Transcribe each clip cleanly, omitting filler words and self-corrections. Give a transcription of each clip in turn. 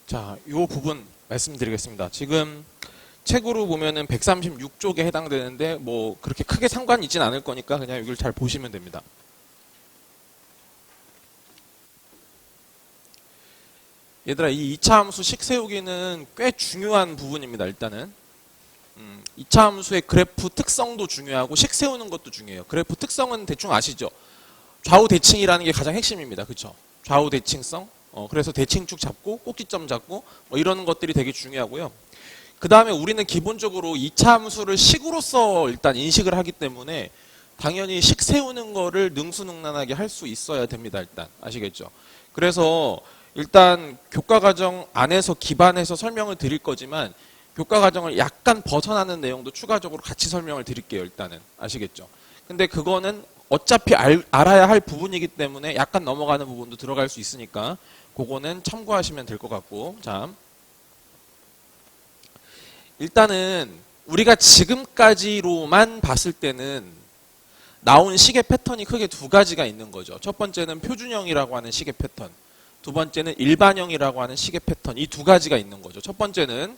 자, 이 부분 말씀드리겠습니다. 지금 책으로 보면은 136쪽에 해당되는데 뭐 그렇게 크게 상관이 있진 않을 거니까 그냥 이걸 잘 보시면 됩니다. 얘들아, 이 2차 함수 식 세우기는 꽤 중요한 부분입니다. 일단은 2차 함수의 그래프 특성도 중요하고 식 세우는 것도 중요해요. 그래프 특성은 대충 아시죠? 좌우 대칭이라는 게 가장 핵심입니다. 그렇죠? 좌우 대칭성. 그래서 대칭축 잡고 꼭지점 잡고 뭐 이런 것들이 되게 중요하고요. 그 다음에 우리는 기본적으로 2차 함수를 식으로서 일단 인식을 하기 때문에 당연히 식 세우는 거를 능수능란하게 할 수 있어야 됩니다. 일단 아시겠죠? 그래서 일단 교과과정 안에서 기반해서 설명을 드릴 거지만 교과과정을 약간 벗어나는 내용도 추가적으로 같이 설명을 드릴게요. 일단은 아시겠죠? 근데 그거는 어차피 알아야 할 부분이기 때문에 약간 넘어가는 부분도 들어갈 수 있으니까 그거는 참고하시면 될 것 같고. 자, 일단은 우리가 지금까지로만 봤을 때는 나온 식의 패턴이 크게 두 가지가 있는 거죠. 첫 번째는 표준형이라고 하는 식의 패턴, 두 번째는 일반형이라고 하는 식의 패턴, 이 두 가지가 있는 거죠. 첫 번째는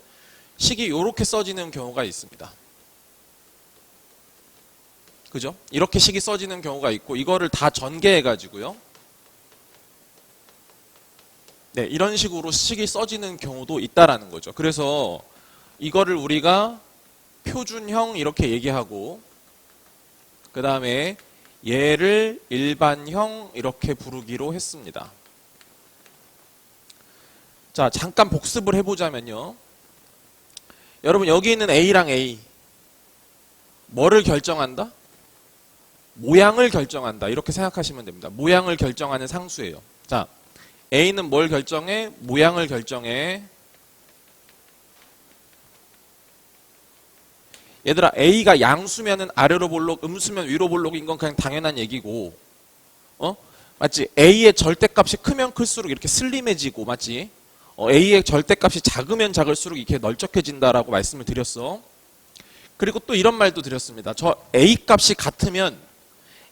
식이 이렇게 써지는 경우가 있습니다. 그죠? 이렇게 식이 써지는 경우가 있고 이거를 다 전개해 가지고요. 네, 이런 식으로 식이 써지는 경우도 있다라는 거죠. 그래서 이거를 우리가 표준형 이렇게 얘기하고 그 다음에 얘를 일반형 이렇게 부르기로 했습니다. 자, 잠깐 복습을 해보자면요. 여러분 여기 있는 A랑 A 뭐를 결정한다? 모양을 결정한다. 이렇게 생각하시면 됩니다. 모양을 결정하는 상수예요. 자, A는 뭘 결정해? 모양을 결정해. 얘들아, A가 양수면은 아래로 볼록, 음수면 위로 볼록인 건 그냥 당연한 얘기고, 맞지? A의 절대값이 크면 클수록 이렇게 슬림해지고, 맞지? A의 절대값이 작으면 작을수록 이렇게 널쩍해진다라고 말씀을 드렸어. 그리고 또 이런 말도 드렸습니다. 저 A 값이 같으면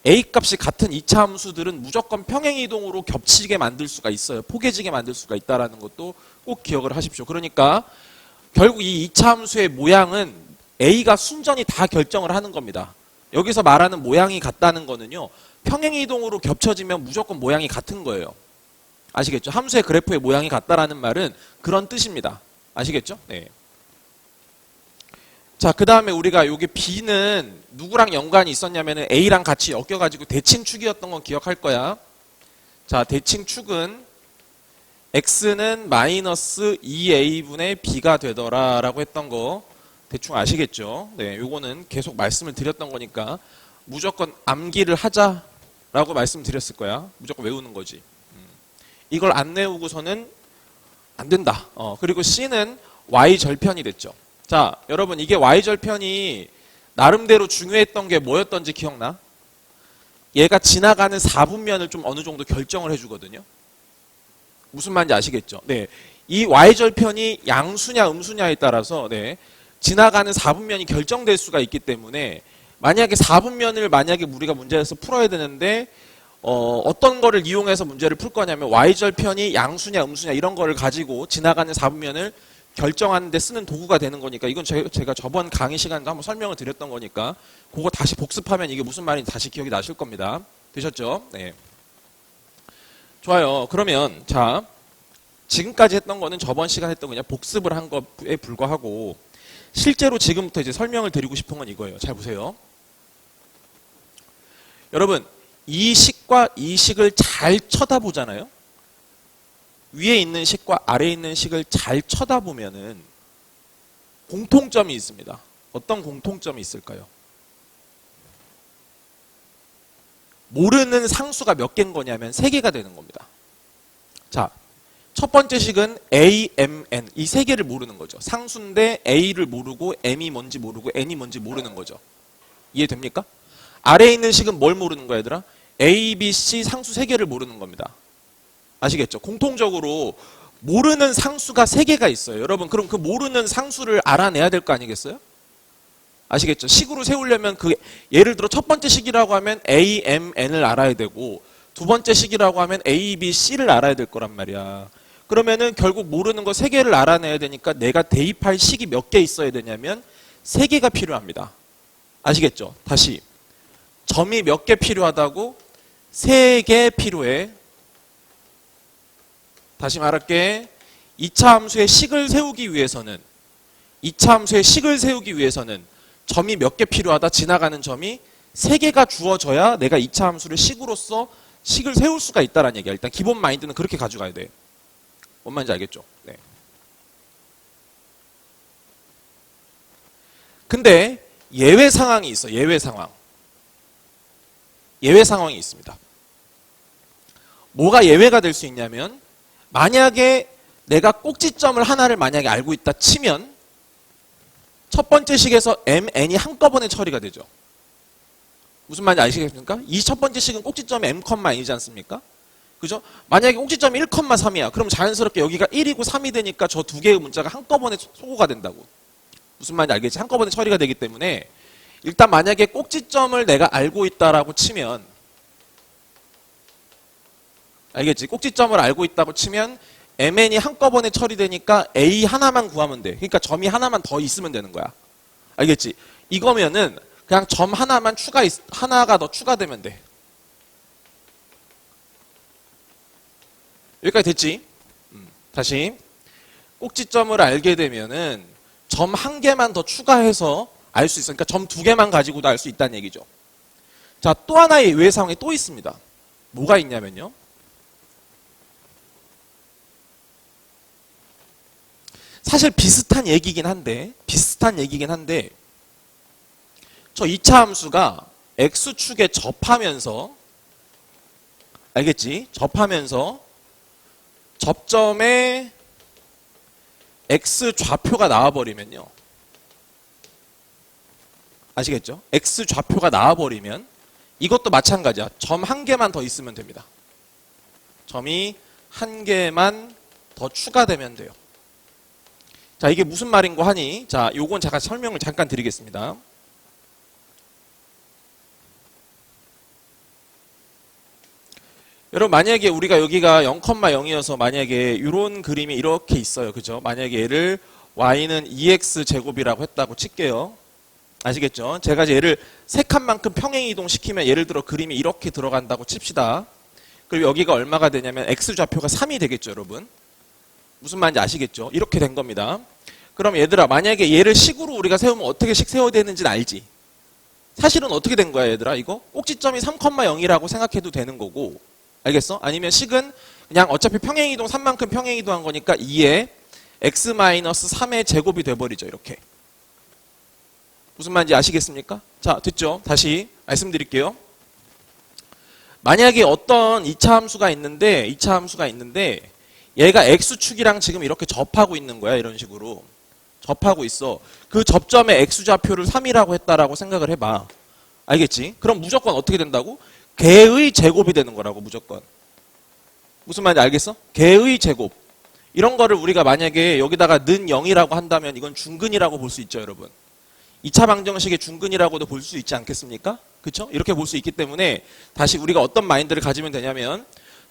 A 값이 같은 2차 함수들은 무조건 평행이동으로 겹치게 만들 수가 있어요. 포개지게 만들 수가 있다는 것도 꼭 기억을 하십시오. 그러니까 결국 이 2차 함수의 모양은 A가 순전히 다 결정을 하는 겁니다. 여기서 말하는 모양이 같다는 거는요. 평행이동으로 겹쳐지면 무조건 모양이 같은 거예요. 아시겠죠? 함수의 그래프의 모양이 같다라는 말은 그런 뜻입니다. 아시겠죠? 네. 자, 그 다음에 우리가 여기 B는 누구랑 연관이 있었냐면은 A랑 같이 엮여가지고 대칭축이었던 건 기억할 거야. 자, 대칭축은 X는 마이너스 2A분의 B가 되더라 라고 했던 거 대충 아시겠죠? 네, 요거는 계속 말씀을 드렸던 거니까 무조건 암기를 하자라고 말씀드렸을 거야. 무조건 외우는 거지. 이걸 안 외우고서는 안 된다. 그리고 C는 Y절편이 됐죠. 자, 여러분 이게 Y절편이 나름대로 중요했던 게 뭐였던지 기억나? 얘가 지나가는 4분면을 좀 어느 정도 결정을 해주거든요. 무슨 말인지 아시겠죠? 네, 이 Y절편이 양수냐 음수냐에 따라서 네, 지나가는 4분면이 결정될 수가 있기 때문에 만약에 4분면을 만약에 우리가 문제에서 풀어야 되는데 어떤 거를 이용해서 문제를 풀 거냐면 Y절편이 양수냐 음수냐 이런 거를 가지고 지나가는 4분면을 결정하는 데 쓰는 도구가 되는 거니까 이건 제가 저번 강의 시간에도 한번 설명을 드렸던 거니까 그거 다시 복습하면 이게 무슨 말인지 다시 기억이 나실 겁니다. 되셨죠? 네. 좋아요. 그러면 자, 지금까지 했던 거는 저번 시간에 했던 그냥 복습을 한 것에 불과하고 실제로 지금부터 이제 설명을 드리고 싶은 건 이거예요. 잘 보세요. 여러분 이 식과 이 식을 잘 쳐다보잖아요. 위에 있는 식과 아래에 있는 식을 잘 쳐다보면은 공통점이 있습니다. 어떤 공통점이 있을까요? 모르는 상수가 몇 개인 거냐면 3개가 되는 겁니다. 자, 첫 번째 식은 A, M, N 이 3개를 모르는 거죠. 상수인데 A를 모르고 M이 뭔지 모르고 N이 뭔지 모르는 거죠. 이해됩니까? 아래에 있는 식은 뭘 모르는 거야 얘들아? A, B, C 상수 3개를 모르는 겁니다. 아시겠죠? 공통적으로 모르는 상수가 3개가 있어요. 여러분 그럼 그 모르는 상수를 알아내야 될 거 아니겠어요? 아시겠죠? 식으로 세우려면 그 예를 들어 첫 번째 식이라고 하면 A, M, N을 알아야 되고 두 번째 식이라고 하면 A, B, C를 알아야 될 거란 말이야. 그러면은 결국 모르는 거 3개를 알아내야 되니까 내가 대입할 식이 몇 개 있어야 되냐면 3개가 필요합니다. 아시겠죠? 다시 점이 몇 개 필요하다고? 3개 필요해. 다시 말할게. 2차 함수의 식을 세우기 위해서는 2차 함수의 식을 세우기 위해서는 점이 몇 개 필요하다? 지나가는 점이 3개가 주어져야 내가 2차 함수를 식으로서 식을 세울 수가 있다는 얘기야. 일단 기본 마인드는 그렇게 가져가야 돼. 뭔 말인지 알겠죠? 네. 근데 예외 상황이 있어. 예외 상황. 예외 상황이 있습니다. 뭐가 예외가 될 수 있냐면 만약에 내가 꼭지점을 하나를 만약에 알고 있다 치면 첫 번째 식에서 mn이 한꺼번에 처리가 되죠. 무슨 말인지 아시겠습니까? 이 첫 번째 식은 꼭지점이 m,n이지 않습니까? 그죠? 만약에 꼭지점이 1,3이야. 그럼 자연스럽게 여기가 1이고 3이 되니까 저 두 개의 문자가 한꺼번에 소거가 된다고. 무슨 말인지 알겠지? 한꺼번에 처리가 되기 때문에 일단 만약에 꼭지점을 내가 알고 있다라고 치면 알겠지? 꼭지점을 알고 있다고 치면 mn이 한꺼번에 처리되니까 a 하나만 구하면 돼. 그러니까 점이 하나만 더 있으면 되는 거야. 알겠지? 이거면은 그냥 점 하나만 하나가 더 추가되면 돼. 여기까지 됐지? 다시 꼭지점을 알게 되면은 점 한 개만 더 추가해서 알 수 있어. 그러니까 점 2개만 가지고도 알 수 있다는 얘기죠. 자, 또 하나의 예외 상황이 또 있습니다. 뭐가 있냐면요. 사실 비슷한 얘기긴 한데 저 2차 함수가 x축에 접하면서 알겠지? 접하면서 접점에 x 좌표가 나와버리면요. 아시겠죠? x 좌표가 나와버리면 이것도 마찬가지야. 점 한 개만 더 있으면 됩니다. 점이 한 개만 더 추가되면 돼요. 자, 이게 무슨 말인고 하니? 자, 요건 제가 설명을 잠깐 드리겠습니다. 여러분 만약에 우리가 여기가 0,0이어서 만약에 이런 그림이 이렇게 있어요. 그죠? 만약에 얘를 y는 2x 제곱이라고 했다고 칠게요. 아시겠죠? 제가 이제 얘를 세 칸만큼 평행 이동시키면 예를 들어 그림이 이렇게 들어간다고 칩시다. 그리고 여기가 얼마가 되냐면 x 좌표가 3이 되겠죠, 여러분? 무슨 말인지 아시겠죠? 이렇게 된 겁니다. 그럼 얘들아 만약에 얘를 식으로 우리가 세우면 어떻게 식 세워야 되는지는 알지? 사실은 어떻게 된 거야, 얘들아? 이거 꼭지점이 3,0이라고 생각해도 되는 거고 알겠어? 아니면 식은 그냥 어차피 평행이동 3만큼 평행이동한 거니까 2에 x-3의 제곱이 돼버리죠. 이렇게. 무슨 말인지 아시겠습니까? 자, 됐죠? 다시 말씀드릴게요. 만약에 어떤 2차 함수가 있는데 얘가 x축이랑 지금 이렇게 접하고 있는 거야. 이런 식으로. 접하고 있어. 그 접점의 x좌표를 3이라고 했다라고 생각을 해봐. 알겠지? 그럼 무조건 어떻게 된다고? 개의 제곱이 되는 거라고 무조건. 무슨 말인지 알겠어? 개의 제곱. 이런 거를 우리가 만약에 여기다가 는 0이라고 한다면 이건 중근이라고 볼 수 있죠, 여러분. 2차 방정식의 중근이라고도 볼 수 있지 않겠습니까? 그렇죠? 이렇게 볼 수 있기 때문에 다시 우리가 어떤 마인드를 가지면 되냐면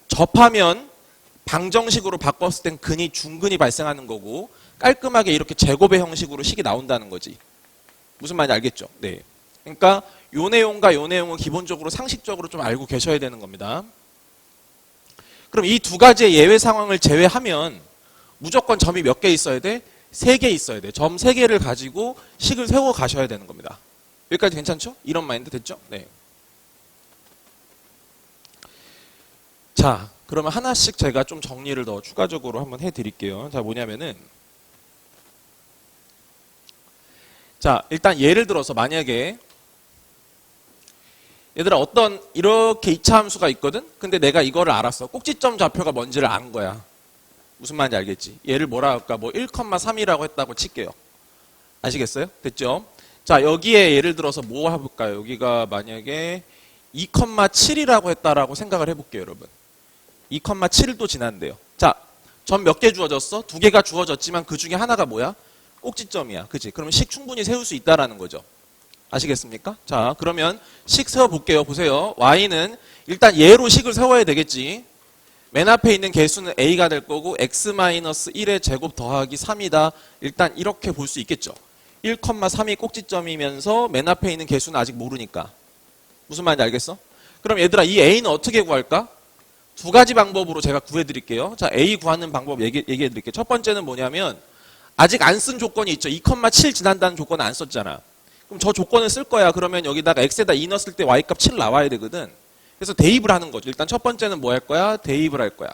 접하면 방정식으로 바꿨을 땐 근이 중근이 발생하는 거고 깔끔하게 이렇게 제곱의 형식으로 식이 나온다는 거지. 무슨 말인지 알겠죠? 네. 그러니까 요 내용과 요 내용은 기본적으로 상식적으로 좀 알고 계셔야 되는 겁니다. 그럼 이 두 가지의 예외 상황을 제외하면 무조건 점이 몇 개 있어야 돼? 3개 있어야 돼. 점 3개를 가지고 식을 세워 가셔야 되는 겁니다. 여기까지 괜찮죠? 이런 마인드 됐죠? 네. 자, 그러면 하나씩 제가 좀 정리를 더 추가적으로 한번 해드릴게요. 자, 뭐냐면은 자, 일단 예를 들어서 만약에 얘들아 어떤 이렇게 2차 함수가 있거든? 근데 내가 이거를 알았어. 꼭지점 좌표가 뭔지를 안 거야. 무슨 말인지 알겠지? 얘를 뭐라 할까? 뭐 1,3이라고 했다고 칠게요. 아시겠어요? 됐죠? 자, 여기에 예를 들어서 뭐 해볼까요? 여기가 만약에 2,7이라고 했다라고 생각을 해볼게요, 여러분. 2,7도 지난대요. 자, 점 몇 개 주어졌어? 2개가 주어졌지만 그 중에 하나가 뭐야? 꼭지점이야. 그치? 그러면 식 충분히 세울 수 있다라는 거죠. 아시겠습니까? 자, 그러면 식 세워볼게요. 보세요. y는 일단 얘로 식을 세워야 되겠지. 맨 앞에 있는 개수는 a가 될 거고 x-1의 제곱 더하기 3이다. 일단 이렇게 볼 수 있겠죠. 1,3이 꼭지점이면서 맨 앞에 있는 개수는 아직 모르니까. 무슨 말인지 알겠어? 그럼 얘들아 이 a는 어떻게 구할까? 두 가지 방법으로 제가 구해드릴게요. 자, a 구하는 방법 얘기해드릴게요. 첫 번째는 뭐냐면 아직 안 쓴 조건이 있죠. 2,7 지난다는 조건은 안 썼잖아. 그럼 저 조건을 쓸 거야. 그러면 여기다가 x에다 2 넣었을 때 y값 7 나와야 되거든. 그래서 대입을 하는 거죠. 일단 첫 번째는 뭐 할 거야? 대입을 할 거야.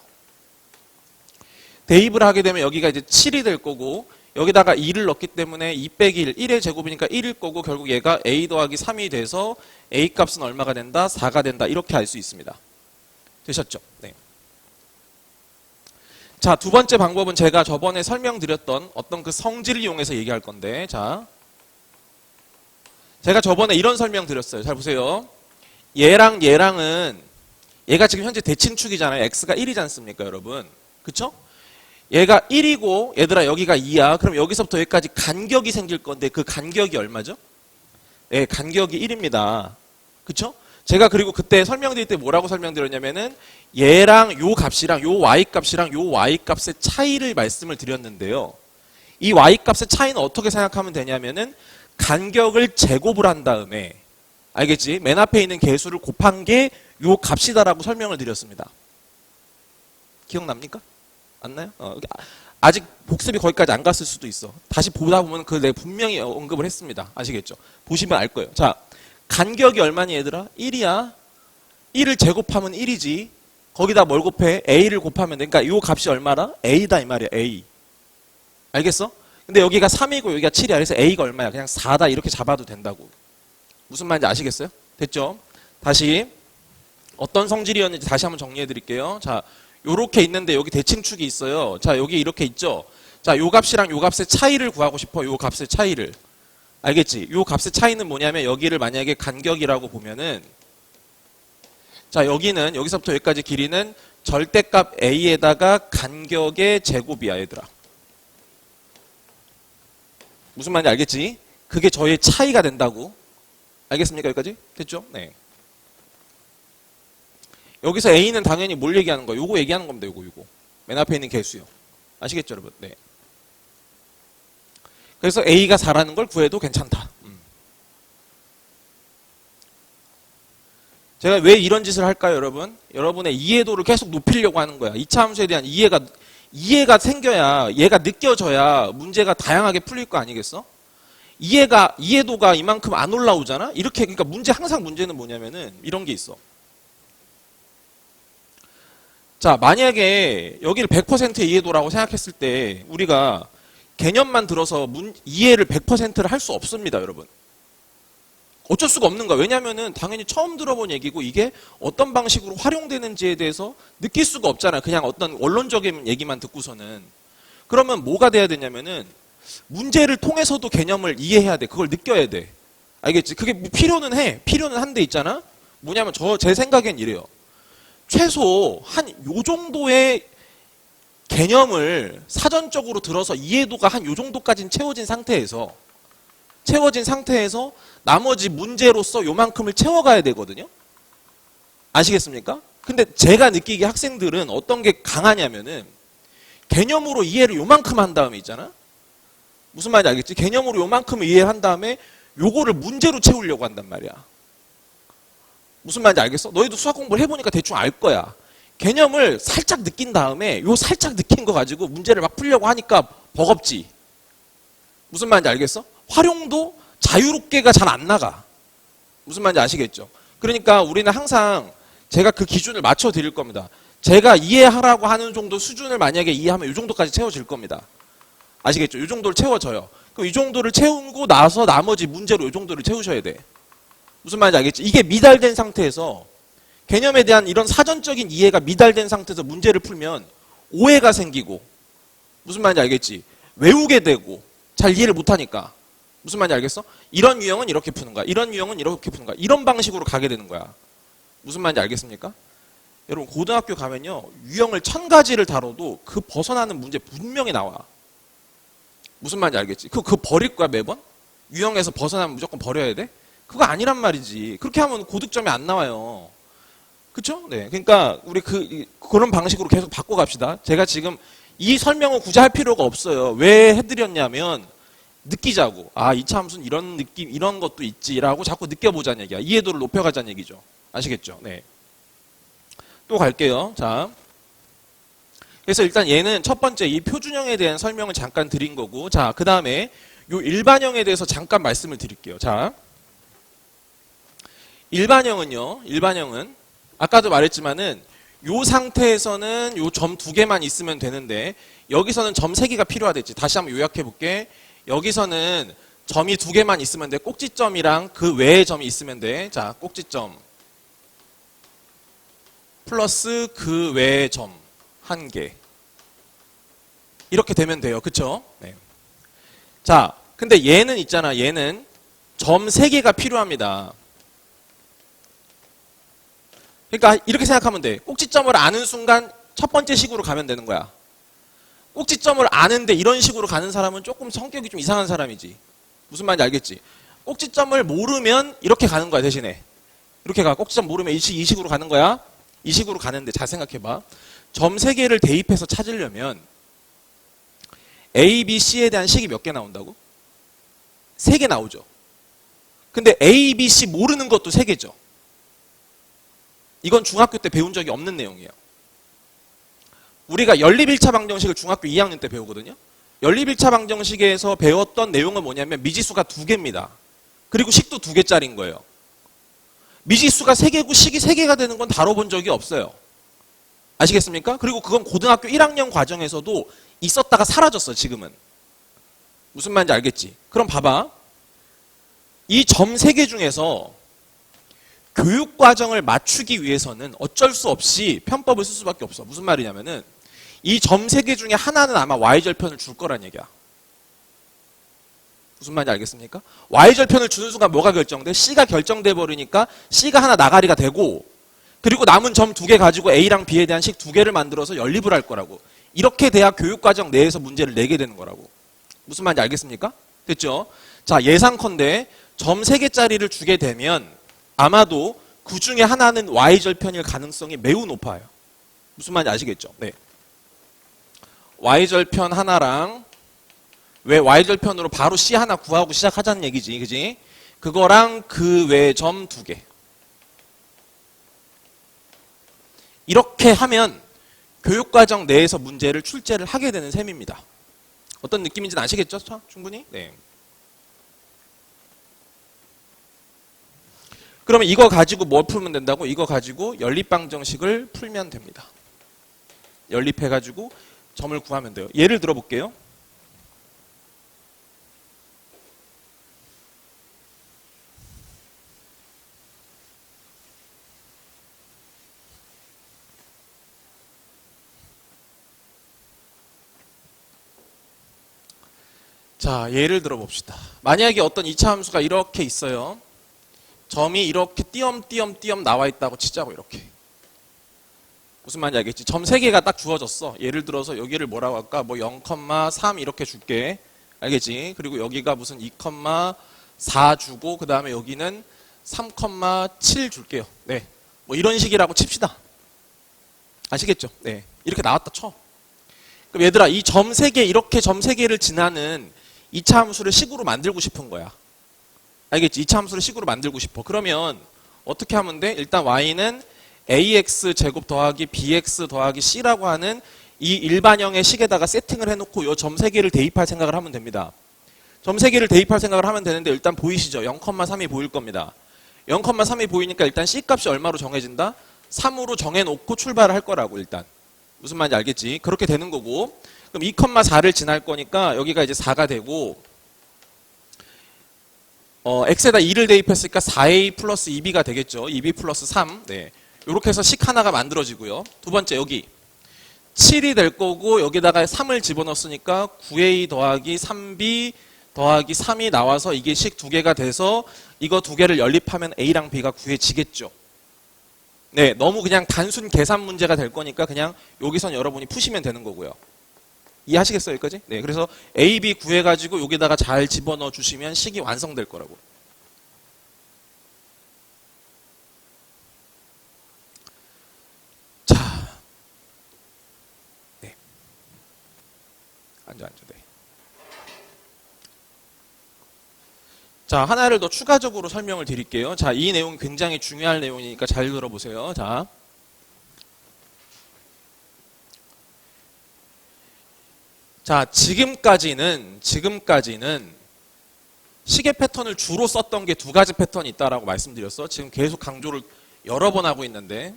대입을 하게 되면 여기가 이제 7이 될 거고 여기다가 2를 넣기 때문에 2 빼기 1, 1의 제곱이니까 1일 거고 결국 얘가 a 더하기 3이 돼서 a 값은 얼마가 된다? 4가 된다. 이렇게 알 수 있습니다. 되셨죠? 네. 자, 두 번째 방법은 제가 저번에 설명드렸던 어떤 그 성질을 이용해서 얘기할 건데, 자, 제가 저번에 이런 설명 드렸어요. 잘 보세요. 얘랑 얘랑은 얘가 지금 현재 대칭축이잖아요. x가 1이지 않습니까, 여러분? 그쵸? 얘가 1이고 얘들아 여기가 2야. 그럼 여기서부터 여기까지 간격이 생길 건데 그 간격이 얼마죠? 네, 간격이 1입니다. 그쵸? 제가 그리고 그때 설명드릴 때 뭐라고 설명드렸냐면은 얘랑 요 값이랑 요 y값이랑 요 y값의 차이를 말씀을 드렸는데요. 이 y값의 차이는 어떻게 생각하면 되냐면은 간격을 제곱을 한 다음에 알겠지? 맨 앞에 있는 개수를 곱한 게 요 값이다라고 설명을 드렸습니다. 기억납니까? 안 나요? 아직 복습이 거기까지 안 갔을 수도 있어. 다시 보다 보면 그 내가 분명히 언급을 했습니다. 아시겠죠? 보시면 알 거예요. 자, 간격이 얼마니 얘들아? 1이야. 1을 제곱하면 1이지. 거기다 뭘 곱해? a를 곱하면 돼. 그러니까 이 값이 얼마라? a다 이 말이야. a. 알겠어? 근데 여기가 3이고 여기가 7이야. 그래서 a가 얼마야? 그냥 4다 이렇게 잡아도 된다고. 무슨 말인지 아시겠어요? 됐죠? 다시 어떤 성질이었는지 다시 한번 정리해 드릴게요. 자, 요렇게 있는데 여기 대칭축이 있어요. 자, 여기 이렇게 있죠? 자, 요 값이랑 요 값의 차이를 구하고 싶어. 요 값의 차이를. 알겠지? 요 값의 차이는 뭐냐면 여기를 만약에 간격이라고 보면은 자, 여기는 여기서부터 여기까지 길이는 절대값 a에다가 간격의 제곱이야, 얘들아. 무슨 말인지 알겠지? 그게 저의 차이가 된다고. 알겠습니까? 여기까지? 됐죠? 네. 여기서 a는 당연히 뭘 얘기하는 거야? 요거 얘기하는 겁니다. 요거. 맨 앞에 있는 개수요. 아시겠죠, 여러분? 네. 그래서 a가 4라는 걸 구해도 괜찮다. 제가 왜 이런 짓을 할까요, 여러분? 여러분의 이해도를 계속 높이려고 하는 거야. 이차 함수에 대한 이해가 생겨야, 얘가 느껴져야 문제가 다양하게 풀릴 거 아니겠어? 이해도가 이만큼 안 올라오잖아? 이렇게, 그러니까 항상 문제는 뭐냐면은 이런 게 있어. 자, 만약에 여기를 100%의 이해도라고 생각했을 때 우리가 개념만 들어서 이해를 100%를 할 수 없습니다, 여러분. 어쩔 수가 없는 거야. 왜냐면은 당연히 처음 들어본 얘기고 이게 어떤 방식으로 활용되는지에 대해서 느낄 수가 없잖아. 그냥 어떤 원론적인 얘기만 듣고서는. 그러면 뭐가 돼야 되냐면은 문제를 통해서도 개념을 이해해야 돼. 그걸 느껴야 돼. 알겠지? 그게 필요는 해. 필요는 한데 있잖아. 뭐냐면 제 생각엔 이래요. 최소 한 요 정도의 개념을 사전적으로 들어서 이해도가 한 요 정도까지는 채워진 상태에서 나머지 문제로서 요만큼을 채워가야 되거든요. 아시겠습니까? 근데 제가 느끼기에 학생들은 어떤 게 강하냐면은 개념으로 이해를 요만큼 한 다음에 있잖아. 무슨 말인지 알겠지? 개념으로 요만큼을 이해한 다음에 요거를 문제로 채우려고 한단 말이야. 무슨 말인지 알겠어? 너희도 수학 공부를 해보니까 대충 알 거야. 개념을 살짝 느낀 다음에 요 살짝 느낀 거 가지고 문제를 막 풀려고 하니까 버겁지. 무슨 말인지 알겠어? 활용도 자유롭게가 잘 안 나가. 무슨 말인지 아시겠죠? 그러니까 우리는 항상 제가 그 기준을 맞춰 드릴 겁니다. 제가 이해하라고 하는 정도 수준을 만약에 이해하면 이 정도까지 채워질 겁니다. 아시겠죠? 이 정도를 채워져요. 그럼 이 정도를 채우고 나서 나머지 문제로 이 정도를 채우셔야 돼. 무슨 말인지 알겠지? 이게 미달된 상태에서 개념에 대한 이런 사전적인 이해가 미달된 상태에서 문제를 풀면 오해가 생기고 무슨 말인지 알겠지? 외우게 되고 잘 이해를 못하니까 무슨 말인지 알겠어? 이런 유형은 이렇게 푸는 거야. 이런 유형은 이렇게 푸는 거야. 이런 방식으로 가게 되는 거야. 무슨 말인지 알겠습니까? 여러분 고등학교 가면요. 유형을 1000가지를 다뤄도 그 벗어나는 문제 분명히 나와. 무슨 말인지 알겠지? 그거 버릴 거야 매번? 유형에서 벗어나면 무조건 버려야 돼? 그거 아니란 말이지. 그렇게 하면 고득점이 안 나와요. 그쵸? 네. 그러니까 우리 그런 방식으로 계속 바꿔갑시다. 제가 지금 이 설명을 굳이 할 필요가 없어요. 왜 해드렸냐면 느끼자고. 아, 이차 함수는 이런 느낌, 이런 것도 있지라고 자꾸 느껴보자는 얘기야. 이해도를 높여가자는 얘기죠. 아시겠죠? 네. 또 갈게요. 자. 그래서 일단 얘는 첫 번째 이 표준형에 대한 설명을 잠깐 드린 거고, 자, 그 다음에 요 일반형에 대해서 잠깐 말씀을 드릴게요. 자. 일반형은 아까도 말했지만은 요 상태에서는 요 점 2개만 있으면 되는데 여기서는 점 3개가 필요하댔지. 다시 한번 요약해 볼게. 여기서는 점이 2개만 있으면 돼. 꼭지점이랑 그 외의 점이 있으면 돼. 자, 꼭지점 플러스 그 외의 점 1개. 이렇게 되면 돼요. 그쵸? 네. 자, 근데 얘는 있잖아. 얘는 점 3개가 필요합니다. 그러니까 이렇게 생각하면 돼. 꼭지점을 아는 순간 첫 번째 식으로 가면 되는 거야. 꼭지점을 아는데 이런 식으로 가는 사람은 조금 성격이 좀 이상한 사람이지. 무슨 말인지 알겠지? 꼭지점을 모르면 이렇게 가는 거야, 대신에. 이렇게 가. 꼭지점 모르면 이 식으로 가는 거야. 이 식으로 가는데 잘 생각해봐. 점 3개를 대입해서 찾으려면 A, B, C에 대한 식이 몇 개 나온다고? 3개 나오죠. 근데 A, B, C 모르는 것도 3개죠. 이건 중학교 때 배운 적이 없는 내용이에요. 우리가 연립1차 방정식을 중학교 2학년 때 배우거든요. 연립1차 방정식에서 배웠던 내용은 뭐냐면 미지수가 2개입니다. 그리고 식도 2개짜리인 거예요. 미지수가 3개고 식이 3개가 되는 건 다뤄본 적이 없어요. 아시겠습니까? 그리고 그건 고등학교 1학년 과정에서도 있었다가 사라졌어, 지금은. 무슨 말인지 알겠지? 그럼 봐봐. 이 점 3개 중에서 교육과정을 맞추기 위해서는 어쩔 수 없이 편법을 쓸 수밖에 없어. 무슨 말이냐면은 이 점 3개 중에 하나는 아마 y절편을 줄 거란 얘기야. 무슨 말인지 알겠습니까? y절편을 주는 순간 뭐가 결정돼? c가 결정돼 버리니까 c가 하나 나가리가 되고, 그리고 남은 점 2개 가지고 a랑 b에 대한 식 2개를 만들어서 연립을 할 거라고. 이렇게 돼야 교육과정 내에서 문제를 내게 되는 거라고. 무슨 말인지 알겠습니까? 됐죠? 자, 예상컨대 점 3개짜리를 주게 되면 아마도 그 중에 하나는 y절편일 가능성이 매우 높아요. 무슨 말인지 아시겠죠? 네. y절편 하나랑, 왜 y절편으로 바로 c 하나 구하고 시작하자는 얘기지, 그지? 그거랑 그 외 점 2개. 이렇게 하면 교육과정 내에서 문제를 출제를 하게 되는 셈입니다. 어떤 느낌인지는 아시겠죠? 충분히? 네. 그러면 이거 가지고 뭘 풀면 된다고? 이거 가지고 연립방정식을 풀면 됩니다. 연립해가지고 점을 구하면 돼요. 예를 들어 볼게요. 자, 예를 들어 봅시다. 만약에 어떤 2차 함수가 이렇게 있어요. 점이 이렇게 띄엄띄엄 나와 있다고 치자고, 이렇게. 무슨 말인지 알겠지? 점 3개가 딱 주어졌어. 예를 들어서 여기를 뭐라고 할까? 뭐 0,3 이렇게 줄게. 알겠지? 그리고 여기가 무슨 2,4 주고, 그 다음에 여기는 3,7 줄게요. 네. 뭐 이런 식이라고 칩시다. 아시겠죠? 네. 이렇게 나왔다 쳐. 그럼 얘들아, 이 점 3개, 이렇게 점 3개를 지나는 2차 함수를 식으로 만들고 싶은 거야. 알겠지? 2차 함수를 식으로 만들고 싶어. 그러면 어떻게 하면 돼? 일단 y는 ax 제곱 더하기 bx 더하기 c라고 하는 이 일반형의 식에다가 세팅을 해놓고 이 점 3개를 대입할 생각을 하면 됩니다. 점 3개를 대입할 생각을 하면 되는데 일단 보이시죠? 0,3이 보일 겁니다. 0,3이 보이니까 일단 c값이 얼마로 정해진다? 3으로 정해놓고 출발을 할 거라고. 일단 무슨 말인지 알겠지? 그렇게 되는 거고, 그럼 2,4를 지날 거니까 여기가 이제 4가 되고, x에다 2를 대입했으니까 4a 플러스 2b가 되겠죠. 2b 플러스 3. 네. 이렇게 해서 식 하나가 만들어지고요. 두 번째 여기 7이 될 거고, 여기다가 3을 집어넣었으니까 9a 더하기 3b 더하기 3이 나와서 이게 식 2개가 돼서 이거 2개를 연립하면 a랑 b가 구해지겠죠. 네, 너무 그냥 단순 계산 문제가 될 거니까 그냥 여기선 여러분이 푸시면 되는 거고요. 이해하시겠어요, 여기까지? 네, 그래서 A, B 구해가지고 여기다가 잘 집어넣어 주시면 식이 완성될 거라고. 앉아. 네. 자, 하나를 더 추가적으로 설명을 드릴게요. 자, 이 내용 굉장히 중요한 내용이니까 잘 들어보세요. 자, 지금까지는 시계 패턴을 주로 썼던 게 두 가지 패턴이 있다라고 말씀드렸어. 지금 계속 강조를 여러 번 하고 있는데,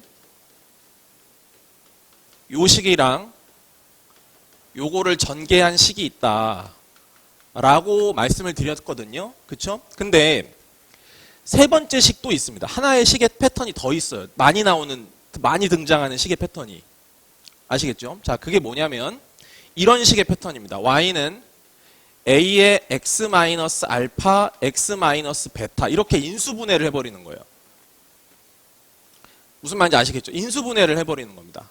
요 식이랑 요거를 전개한 식이 있다 라고 말씀을 드렸거든요. 그쵸? 근데 세 번째 식도 있습니다. 하나의 시계 패턴이 더 있어요. 많이 등장하는 시계 패턴이. 아시겠죠? 자, 그게 뭐냐면 이런 식의 패턴입니다. y는 a의 x-알파, x-베타 이렇게 인수분해를 해버리는 거예요. 무슨 말인지 아시겠죠? 인수분해를 해버리는 겁니다.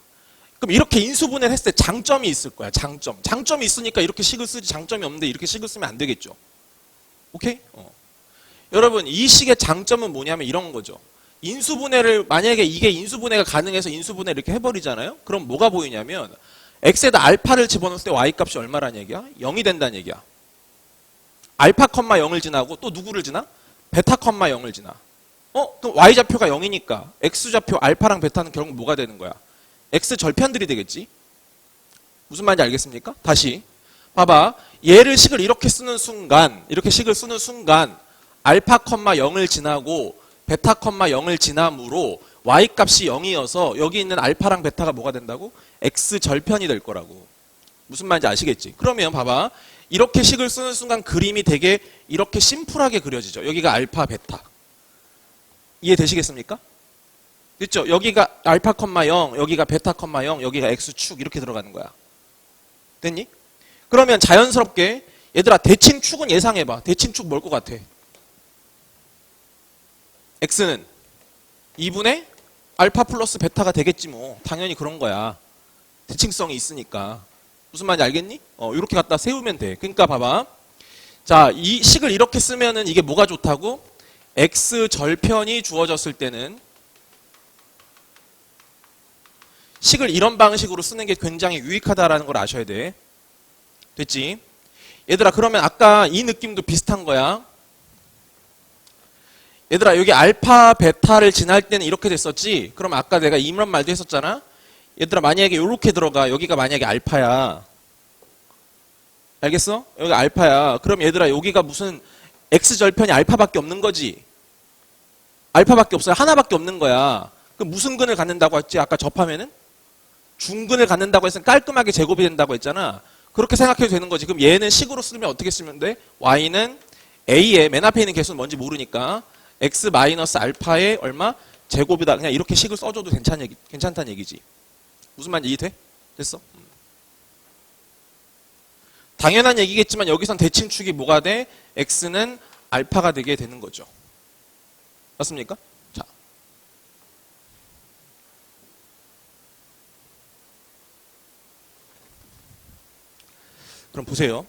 그럼 이렇게 인수분해를 했을 때 장점이 있을 거야. 장점이 있으니까 이렇게 식을 쓰지, 장점이 없는데 이렇게 식을 쓰면 안 되겠죠. 오케이? 여러분, 이 식의 장점은 뭐냐면 이런 거죠. 인수분해를, 만약에 이게 인수분해가 가능해서 인수분해 이렇게 해버리잖아요? 그럼 뭐가 보이냐면 x에다 알파를 집어넣을 때 y 값이 얼마라는 얘기야? 0이 된다는 얘기야. 알파, 0을 지나고 또 누구를 지나? 베타, 0을 지나. 그럼 y좌표가 0이니까 x좌표 알파랑 베타는 결국 뭐가 되는 거야? x 절편들이 되겠지? 무슨 말인지 알겠습니까? 다시 봐봐. 얘를 식을 이렇게 쓰는 순간, 알파, 0을 지나고 베타, 0을 지남으로 y 값이 0이어서 여기 있는 알파랑 베타가 뭐가 된다고? x 절편이 될 거라고. 무슨 말인지 아시겠지? 그러면 봐봐. 이렇게 식을 쓰는 순간 그림이 되게 이렇게 심플하게 그려지죠. 여기가 알파, 베타. 이해되시겠습니까? 됐죠? 여기가 알파, 0, 여기가 베타, 0, 여기가 x축 이렇게 들어가는 거야. 됐니? 그러면 자연스럽게 얘들아 대칭축은 예상해봐. 대칭축 뭘 것 같아? x는 2분의 알파 플러스 베타가 되겠지 뭐. 당연히 그런 거야. 대칭성이 있으니까. 무슨 말인지 알겠니? 이렇게 갖다 세우면 돼. 그러니까 봐봐. 자, 이 식을 이렇게 쓰면은 이게 뭐가 좋다고? x 절편이 주어졌을 때는 식을 이런 방식으로 쓰는 게 굉장히 유익하다라는 걸 아셔야 돼. 됐지? 얘들아, 그러면 아까 이 느낌도 비슷한 거야. 얘들아, 여기 알파, 베타를 지날 때는 이렇게 됐었지? 그럼 아까 내가 이런 말도 했었잖아? 얘들아, 만약에 이렇게 들어가. 여기가 만약에 알파야. 알겠어? 여기가 알파야. 그럼 얘들아, 여기가 무슨 x절편이 알파밖에 없는 거지? 알파밖에 없어요. 하나밖에 없는 거야. 그럼 무슨 근을 갖는다고 했지? 아까 접하면은? 중근을 갖는다고 했으면 깔끔하게 제곱이 된다고 했잖아. 그렇게 생각해도 되는 거지. 그럼 얘는 식으로 쓰면 어떻게 쓰면 돼? y는 a의 맨 앞에 있는 개수는 뭔지 모르니까 x-알파의 얼마? 제곱이다. 그냥 이렇게 식을 써줘도 괜찮다는 얘기지. 무슨 말인지 이해돼? 됐어? 당연한 얘기겠지만 여기선 대칭축이 뭐가 돼? x는 알파가 되게 되는 거죠. 맞습니까? 자. 그럼 보세요.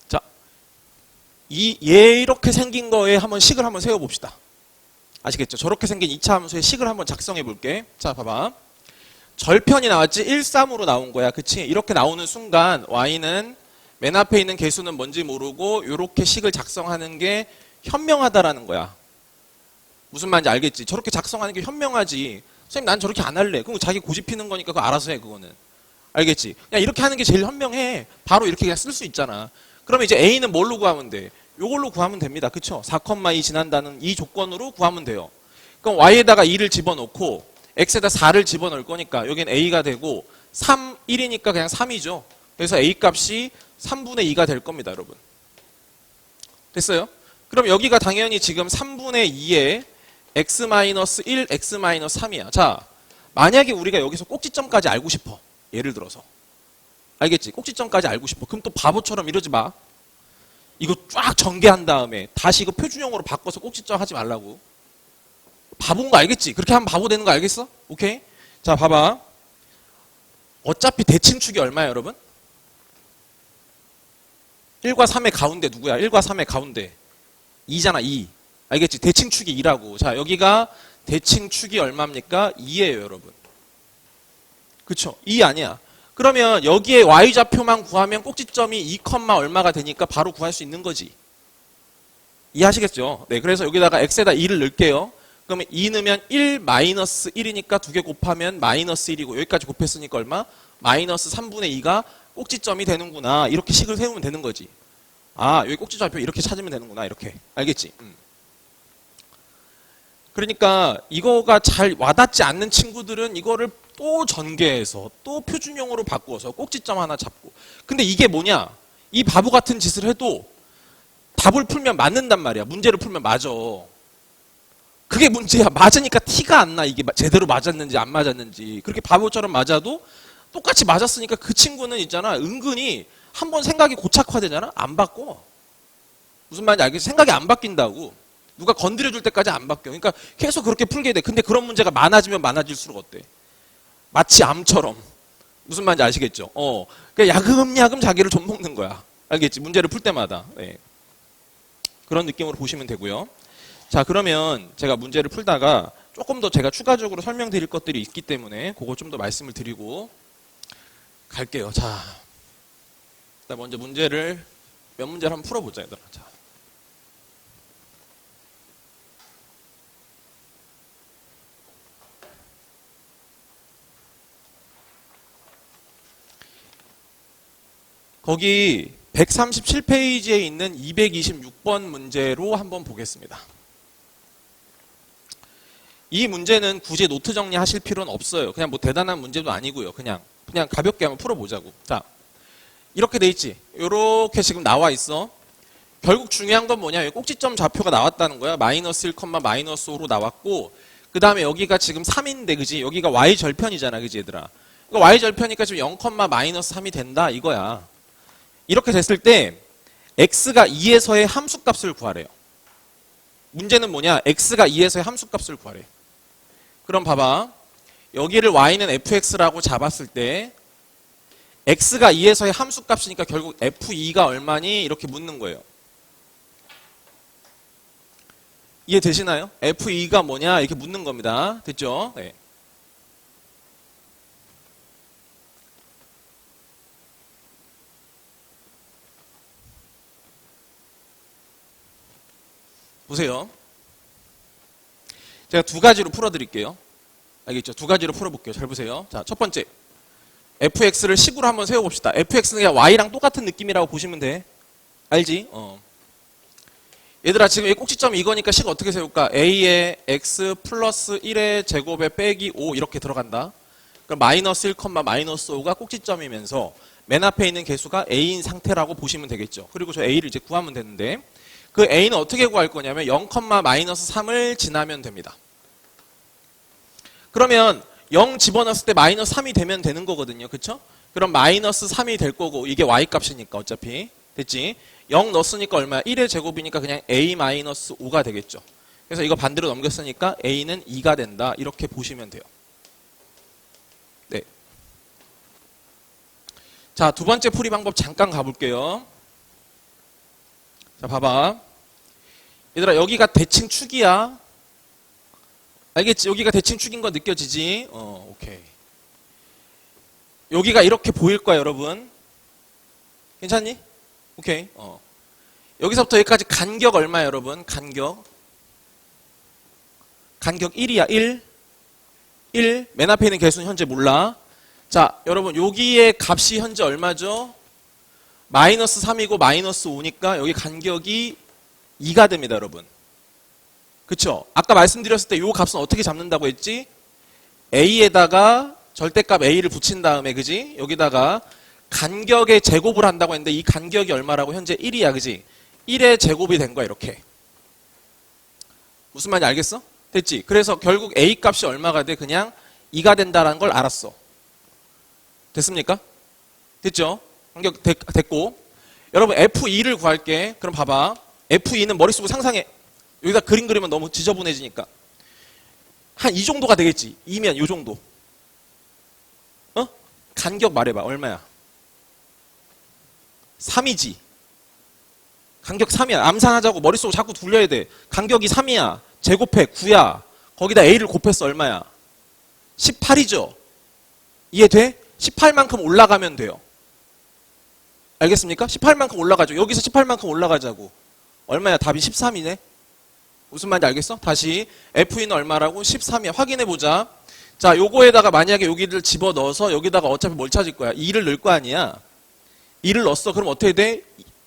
자, 이렇게 생긴 거에 한번 식을 한번 세워봅시다. 아시겠죠? 저렇게 생긴 2차 함수의 식을 한번 작성해 볼게. 자, 봐봐. 절편이 나왔지? 1, 3으로 나온 거야. 그치? 이렇게 나오는 순간 y는 맨 앞에 있는 개수는 뭔지 모르고 이렇게 식을 작성하는 게 현명하다라는 거야. 무슨 말인지 알겠지? 저렇게 작성하는 게 현명하지. 선생님, 난 저렇게 안 할래. 그럼 자기 고집 피는 거니까 그거 알아서 해, 그거는. 알겠지? 그냥 이렇게 하는 게 제일 현명해. 바로 이렇게 그냥 쓸 수 있잖아. 그러면 이제 a는 뭘로 구하면 돼? 요걸로 구하면 됩니다. 그쵸? 4,2 지난다는 이 조건으로 구하면 돼요. 그럼 y에다가 2를 집어넣고 x에다 4를 집어넣을 거니까 여기는 a가 되고 3, 1이니까 그냥 3이죠. 그래서 a 값이 3분의 2가 될 겁니다, 여러분. 됐어요? 그럼 여기가 당연히 지금 3분의 2에 x-1, x-3이야. 자, 만약에 우리가 여기서 꼭지점까지 알고 싶어. 예를 들어서. 알겠지? 꼭지점까지 알고 싶어. 그럼 또 바보처럼 이러지 마. 이거 쫙 전개한 다음에 다시 이거 표준형으로 바꿔서 꼭지점 하지 말라고. 바보인 거 알겠지? 그렇게 하면 바보 되는 거 알겠어? 오케이? 자, 봐봐. 어차피 대칭축이 얼마야, 여러분? 1과 3의 가운데 누구야? 1과 3의 가운데 2잖아, 2. 알겠지? 대칭축이 2라고. 자, 여기가 대칭축이 얼마입니까? 2예요, 여러분. 그쵸? 2 아니야. 그러면 여기에 y좌표만 구하면 꼭지점이 2, 얼마가 되니까 바로 구할 수 있는 거지. 이해하시겠죠? 네, 그래서 여기다가 x에다 2를 넣을게요. 그러면 2 넣으면 1 마이너스 1이니까 두 개 곱하면 마이너스 1이고 여기까지 곱했으니까 얼마? 마이너스 3분의 2가 꼭지점이 되는구나. 이렇게 식을 세우면 되는 거지. 아, 여기 꼭지좌표 이렇게 찾으면 되는구나. 이렇게. 알겠지? 그러니까 이거가 잘 와닿지 않는 친구들은 이거를 또 전개해서 또 표준형으로 바꾸어서 꼭지점 하나 잡고. 근데 이게 뭐냐? 이 바보 같은 짓을 해도 답을 풀면 맞는단 말이야. 문제를 풀면 맞아. 그게 문제야. 맞으니까 티가 안 나. 이게 제대로 맞았는지 안 맞았는지. 그렇게 바보처럼 맞아도 똑같이 맞았으니까 그 친구는 있잖아. 은근히 한번 생각이 고착화되잖아. 안 바꿔. 무슨 말인지 알겠지? 생각이 안 바뀐다고. 누가 건드려줄 때까지 안 바뀌어. 그러니까 계속 그렇게 풀게 돼. 근데 그런 문제가 많아지면 많아질수록 어때? 마치 암처럼. 무슨 말인지 아시겠죠? 그러니까 야금야금 자기를 좀 먹는 거야. 알겠지? 문제를 풀 때마다. 네. 그런 느낌으로 보시면 되고요. 자, 그러면 제가 문제를 풀다가 조금 더 제가 추가적으로 설명드릴 것들이 있기 때문에 그거 좀 더 말씀을 드리고 갈게요. 자, 일단 먼저 문제를 몇 문제를 한번 풀어보자, 얘들아. 자. 거기 137페이지에 있는 226번 문제로 한번 보겠습니다. 이 문제는 굳이 노트 정리하실 필요는 없어요. 그냥 뭐 대단한 문제도 아니고요. 그냥 가볍게 한번 풀어보자고. 자, 이렇게 돼 있지. 이렇게 지금 나와 있어. 결국 중요한 건 뭐냐? 여기 꼭지점 좌표가 나왔다는 거야. 마이너스 1, 마이너스 5로 나왔고, 그 다음에 여기가 지금 3인데, 그지? 여기가 y절편이잖아, 그지, 얘들아? 그러니까 y절편이니까 지금 0, 마이너스 3이 된다, 이거야. 이렇게 됐을 때 x가 2에서의 함수값을 구하래요. 문제는 뭐냐? x가 2에서의 함수값을 구하래. 그럼 봐봐. 여기를 y는 fx라고 잡았을 때 x가 2에서의 함수값이니까 결국 f2가 얼마니? 이렇게 묻는 거예요. 이해되시나요? f2가 뭐냐? 이렇게 묻는 겁니다. 됐죠? 네. 보세요. 제가 두 가지로 풀어드릴게요. 알겠죠? 두 가지로 풀어볼게요. 잘 보세요. 자, 첫 번째. fx를 식으로 한번 세워봅시다. fx는 그냥 y랑 똑같은 느낌이라고 보시면 돼. 알지? 얘들아, 지금 이 꼭지점이 이거니까 식 어떻게 세울까? a에 x 플러스 1의 제곱에 빼기 5 이렇게 들어간다. 그럼 마이너스 1, 마이너스 5가 꼭지점이면서 맨 앞에 있는 개수가 a인 상태라고 보시면 되겠죠. 그리고 저 a를 이제 구하면 되는데 그 a는 어떻게 구할 거냐면 0, 마이너스 3을 지나면 됩니다. 그러면 0 집어넣었을 때 마이너스 3이 되면 되는 거거든요. 그쵸? 그럼 마이너스 3이 될 거고 이게 y값이니까 어차피. 됐지? 0 넣었으니까 얼마야? 1의 제곱이니까 그냥 a 마이너스 5가 되겠죠. 그래서 이거 반대로 넘겼으니까 a는 2가 된다. 이렇게 보시면 돼요. 네. 자, 두 번째 풀이 방법 잠깐 가볼게요. 자, 봐봐. 얘들아, 여기가 대칭축이야. 알겠지? 여기가 대칭축인 거 느껴지지? 오케이. 여기가 이렇게 보일 거야, 여러분. 괜찮니? 오케이. 여기서부터 여기까지 간격 얼마야, 여러분? 간격 1이야, 1. 1. 맨 앞에 있는 개수는 현재 몰라. 자, 여러분, 여기의 값이 현재 얼마죠? 마이너스 3이고 마이너스 5니까 여기 간격이 2가 됩니다, 여러분. 그쵸? 아까 말씀드렸을 때 이 값은 어떻게 잡는다고 했지? a에다가 절대값 a를 붙인 다음에, 그지? 여기다가 간격의 제곱을 한다고 했는데 이 간격이 얼마라고? 현재 1이야, 그지? 1의 제곱이 된 거야, 이렇게. 무슨 말인지 알겠어? 됐지? 그래서 결국 a 값이 얼마가 돼? 그냥 2가 된다는 걸 알았어. 됐습니까? 됐죠? 간격 됐고. 여러분, f2를 구할게. 그럼 봐봐. f2는 머릿속으로 상상해. 여기다 그림 그리면 너무 지저분해지니까. 한 이 정도가 되겠지. 2면 요 정도. 어? 간격 말해봐. 얼마야? 3이지. 간격 3이야. 암산하자고 머릿속으로 자꾸 돌려야 돼. 간격이 3이야. 제곱해 9야. 거기다 A를 곱했어. 얼마야? 18이죠. 이해돼? 18만큼 올라가면 돼요. 알겠습니까? 18만큼 올라가죠. 여기서 18만큼 올라가자고. 얼마야? 답이 13이네. 무슨 말인지 알겠어? 다시 F는 얼마라고? 13이야. 확인해보자. 자, 요거에다가 만약에 여기를 집어넣어서 여기다가 어차피 뭘 찾을 거야? 2를 넣을 거 아니야. 2를 넣었어. 그럼 어떻게 돼?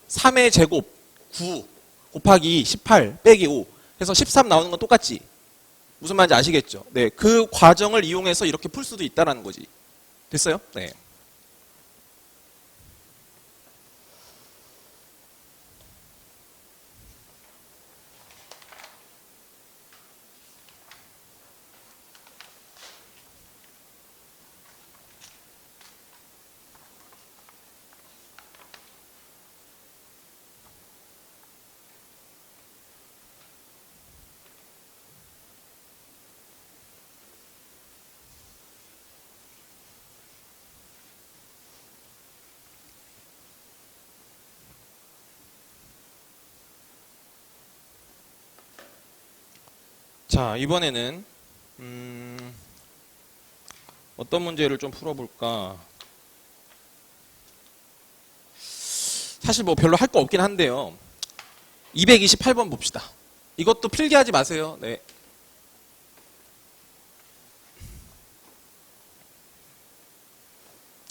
3의 제곱 9 곱하기 18 빼기 5 해서 13 나오는 건 똑같지? 무슨 말인지 아시겠죠? 네, 그 과정을 이용해서 이렇게 풀 수도 있다라는 거지. 됐어요? 네. 자, 이번에는 어떤 문제를 좀 풀어볼까? 사실 뭐 별로 할 거 없긴 한데요. 228번 봅시다. 이것도 필기하지 마세요. 네.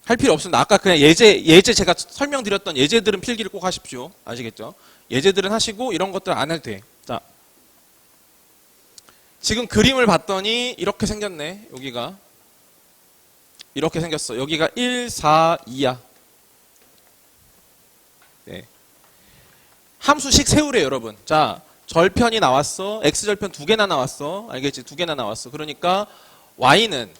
할 필요 없습니다. 아까 그냥 예제 제가 설명드렸던 예제들은 필기를 꼭 하십시오. 아시겠죠? 예제들은 하시고 이런 것들 안 해도 돼. 자, 지금 그림을 봤더니 이렇게 생겼네. 여기가 이렇게 생겼어. 여기가 1, 4, 2야. 네. 함수식 세우래 여러분. 자, 절편이 나왔어. x절편 두 개나 나왔어. 알겠지? 두 개나 나왔어. 그러니까 y는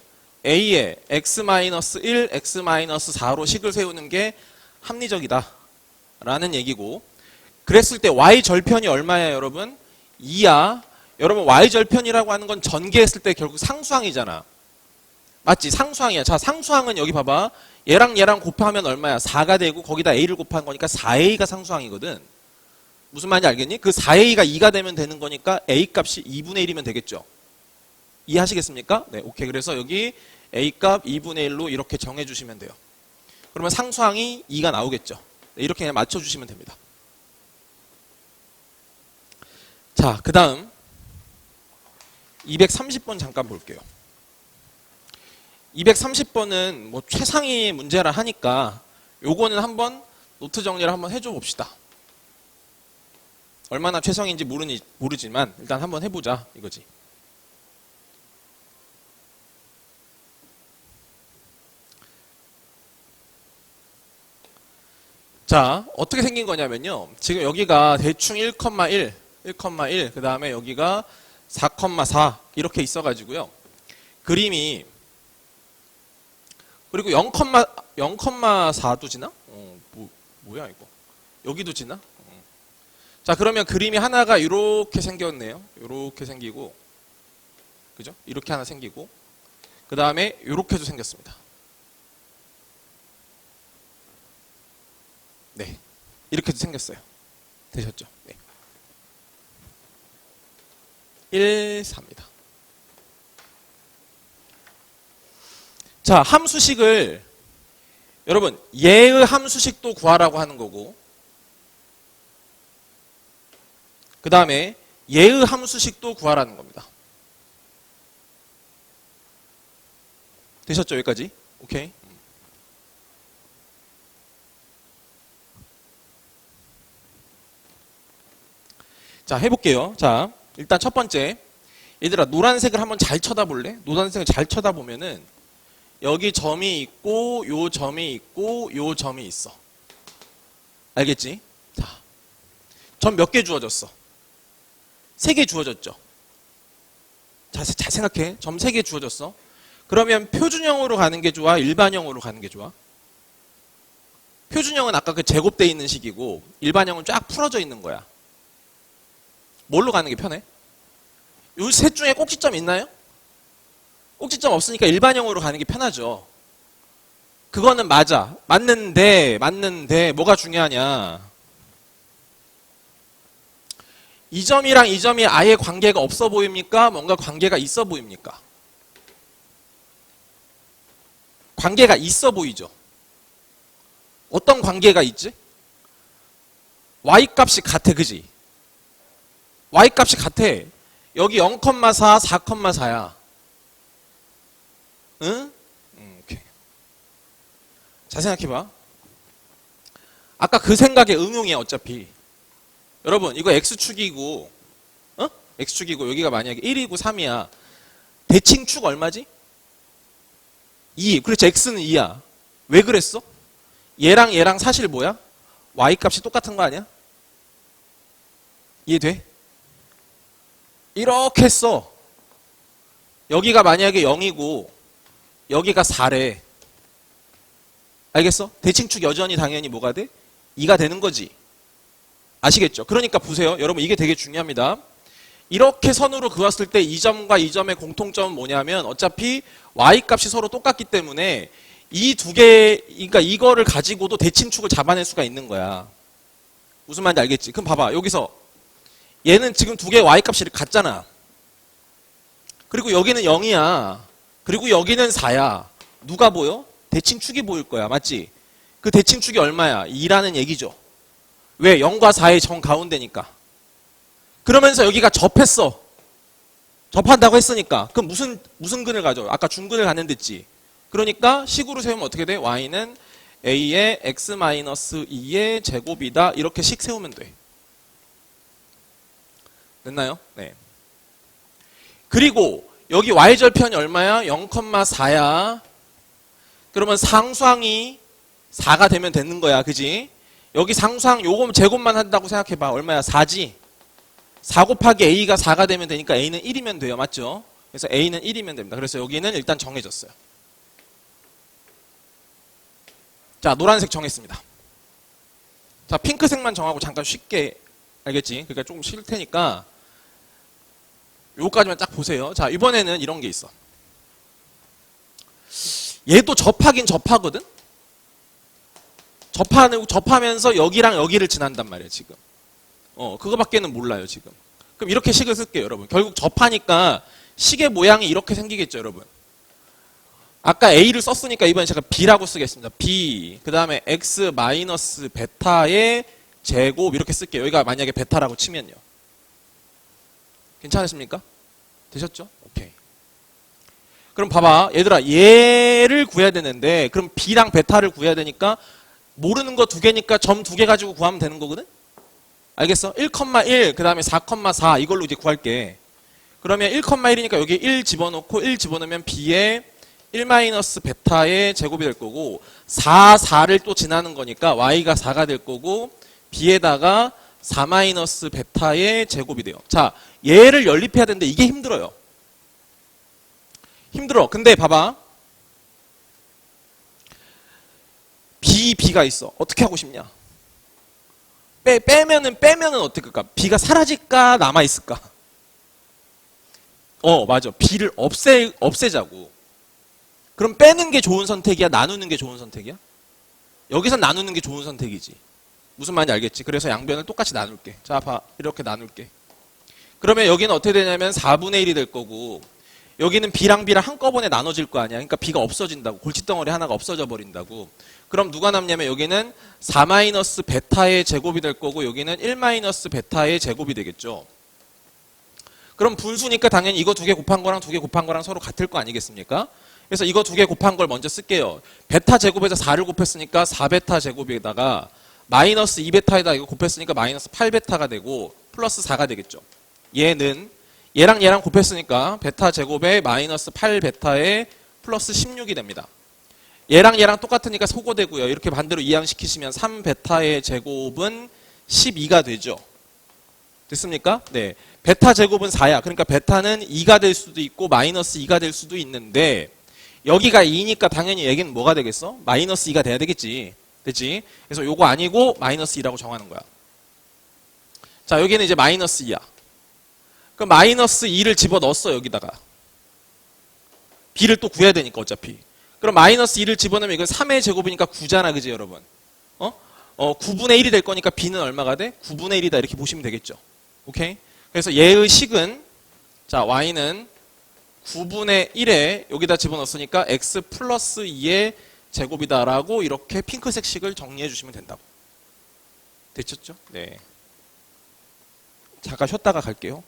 a에 x-1, x-4로 식을 세우는 게 합리적이다 라는 얘기고, 그랬을 때 y절편이 얼마야 여러분? 2야. 여러분 y절편이라고 하는 건 전개했을 때 결국 상수항이잖아. 맞지? 상수항이야. 자, 상수항은 여기 봐봐. 얘랑 얘랑 곱하면 얼마야? 4가 되고 거기다 a를 곱한 거니까 4a가 상수항이거든. 무슨 말인지 알겠니? 그 4a가 2가 되면 되는 거니까 a 값이 2분의 1이면 되겠죠. 이해하시겠습니까? 네, 오케이. 그래서 여기 a 값 2분의 1로 이렇게 정해주시면 돼요. 그러면 상수항이 2가 나오겠죠. 네, 이렇게 그냥 맞춰주시면 됩니다. 자, 그 다음 230번 잠깐 볼게요. 230번은 뭐 최상위 문제라 하니까 요거는 한번 노트 정리를 한번 해줘 봅시다. 얼마나 최상인지 모르지만 일단 한번 해보자 이거지. 자, 어떻게 생긴 거냐면요. 지금 여기가 대충 1,1, 그 다음에 여기가 4,4 이렇게 있어가지고요. 그림이 그리고 0,4도 지나? 뭐야 이거? 여기도 지나? 자, 그러면 그림이 하나가 이렇게 생겼네요. 이렇게 생기고, 그죠? 이렇게 하나 생기고, 그 다음에 이렇게도 생겼습니다. 네, 이렇게도 생겼어요. 되셨죠? 네. 1, 4입니다. 자, 함수식을 여러분 얘의 함수식도 구하라고 하는 거고, 그 다음에 얘의 함수식도 구하라는 겁니다. 되셨죠? 여기까지? 오케이. 자, 해볼게요. 자, 일단 첫 번째, 얘들아 노란색을 한번 잘 쳐다볼래? 노란색을 잘 쳐다보면은 여기 점이 있고 요 점이 있고 요 점이 있어. 알겠지? 자, 점 몇 개 주어졌어? 3개 주어졌죠? 자, 잘 생각해. 점 3개 주어졌어. 그러면 표준형으로 가는 게 좋아? 일반형으로 가는 게 좋아? 표준형은 아까 그 제곱되어 있는 식이고, 일반형은 쫙 풀어져 있는 거야. 뭘로 가는 게 편해? 요 셋 중에 꼭지점 있나요? 꼭지점 없으니까 일반형으로 가는 게 편하죠. 그거는 맞아. 맞는데 뭐가 중요하냐. 이 점이랑 이 점이 아예 관계가 없어 보입니까? 뭔가 관계가 있어 보입니까? 관계가 있어 보이죠. 어떤 관계가 있지? y값이 같아, 그지? y값이 같아. 여기 0,4, 4,4야. 응? 오케이. 잘 생각해봐. 아까 그 생각의 응용이야, 어차피. 여러분, 이거 x축이고, x축이고, 여기가 만약에 1이고 3이야. 대칭축 얼마지? 2. 그렇지, x는 2야. 왜 그랬어? 얘랑 사실 뭐야? y값이 똑같은 거 아니야? 이해돼? 이렇게 써. 여기가 만약에 0이고 여기가 4래. 알겠어? 대칭축 여전히 당연히 뭐가 돼? 2가 되는 거지. 아시겠죠? 그러니까 보세요. 여러분 이게 되게 중요합니다. 이렇게 선으로 그었을 때 이 점과 이 점의 공통점은 뭐냐면 어차피 y값이 서로 똑같기 때문에 이 두 개, 그러니까 이거를 가지고도 대칭축을 잡아낼 수가 있는 거야. 무슨 말인지 알겠지? 그럼 봐봐. 여기서 얘는 지금 두 개의 y값이 같잖아. 그리고 여기는 0이야. 그리고 여기는 4야. 누가 보여? 대칭축이 보일 거야. 맞지? 그 대칭축이 얼마야? 2라는 얘기죠. 왜? 0과 4의 정 가운데니까. 그러면서 여기가 접했어. 접한다고 했으니까. 그럼 무슨 근을 가져? 아까 중근을 갖는 데지. 그러니까 식으로 세우면 어떻게 돼? y는 a의 x-2의 제곱이다. 이렇게 식 세우면 돼. 됐나요? 네. 그리고 여기 y절편이 얼마야? 0,4야. 그러면 상수항이 4가 되면 되는 거야. 그지? 여기 상수항 요거 제곱만 한다고 생각해봐. 얼마야? 4지? 4 곱하기 a가 4가 되면 되니까 a는 1이면 돼요. 맞죠? 그래서 a는 1이면 됩니다. 그래서 여기는 일단 정해졌어요. 자, 노란색 정했습니다. 자, 핑크색만 정하고 잠깐 쉽게, 알겠지? 그러니까 조금 쉴 테니까 요거까지만 딱 보세요. 자, 이번에는 이런 게 있어. 얘도 접하긴 접하거든? 접하면서 여기랑 여기를 지난단 말이에요, 지금. 그거밖에는 몰라요, 지금. 그럼 이렇게 식을 쓸게요, 여러분. 결국 접하니까 식의 모양이 이렇게 생기겠죠, 여러분. 아까 a를 썼으니까 이번엔 제가 b라고 쓰겠습니다. b, 그 다음에 x 마이너스 베타의 제곱 이렇게 쓸게요. 여기가 만약에 베타라고 치면요. 괜찮으십니까? 되셨죠? 오케이. 그럼 봐봐. 얘들아, 얘를 구해야 되는데 그럼 b랑 베타를 구해야 되니까 모르는 거 두 개니까 점 두 개 가지고 구하면 되는 거거든? 알겠어? 1,1, 그 다음에 4,4 이걸로 이제 구할게. 그러면 1,1이니까 여기 1 집어넣고 1 집어넣으면 b의 1-베타의 제곱이 될 거고 4를 또 지나는 거니까 y가 4가 될 거고 b에다가 4-베타의 제곱이 돼요. 자, 얘를 연립해야 되는데 이게 힘들어요. 힘들어. 근데 봐봐. b가 있어. 어떻게 하고 싶냐? 빼면은 어떻게 할까? b가 사라질까? 남아있을까? 맞아. b를 없애자고. 그럼 빼는 게 좋은 선택이야? 나누는 게 좋은 선택이야? 여기서 나누는 게 좋은 선택이지. 무슨 말인지 알겠지? 그래서 양변을 똑같이 나눌게. 자, 봐. 이렇게 나눌게. 그러면 여기는 어떻게 되냐면 4분의 1이 될 거고 여기는 b랑 한꺼번에 나눠질 거 아니야. 그러니까 b가 없어진다고. 골칫덩어리 하나가 없어져 버린다고. 그럼 누가 남냐면 여기는 4-베타의 제곱이 될 거고 여기는 1-베타의 제곱이 되겠죠. 그럼 분수니까 당연히 이거 두 개 곱한 거랑 두 개 곱한 거랑 서로 같을 거 아니겠습니까? 그래서 이거 두 개 곱한 걸 먼저 쓸게요. 베타 제곱에서 4를 곱했으니까 4베타 제곱에다가 마이너스 2베타에다 이거 곱했으니까 마이너스 8베타가 되고 플러스 4가 되겠죠. 얘는 얘랑 곱했으니까 베타 제곱에 마이너스 8베타에 플러스 16이 됩니다. 얘랑 똑같으니까 소거되고요. 이렇게 반대로 이항시키시면 3베타의 제곱은 12가 되죠. 됐습니까? 네. 베타 제곱은 4야. 그러니까 베타는 2가 될 수도 있고 마이너스 2가 될 수도 있는데 여기가 2니까 당연히 얘기는 뭐가 되겠어? 마이너스 2가 돼야 되겠지. 됐지? 그래서 요거 아니고 마이너스 2라고 정하는 거야. 자, 여기는 이제 마이너스 2야. 그럼 마이너스 2를 집어넣었어, 여기다가. b를 또 구해야 되니까 어차피. 그럼 마이너스 2를 집어넣으면 이건 3의 제곱이니까 9잖아. 그지 여러분? 9분의 1이 될 거니까 b는 얼마가 돼? 9분의 1이다 이렇게 보시면 되겠죠. 오케이? 그래서 얘의 식은 자 y는 9분의 1에 여기다 집어넣었으니까 x 플러스 2의 제곱이다라고 이렇게 핑크색 식을 정리해 주시면 된다고. 되셨죠? 네. 잠깐 쉬었다가 갈게요.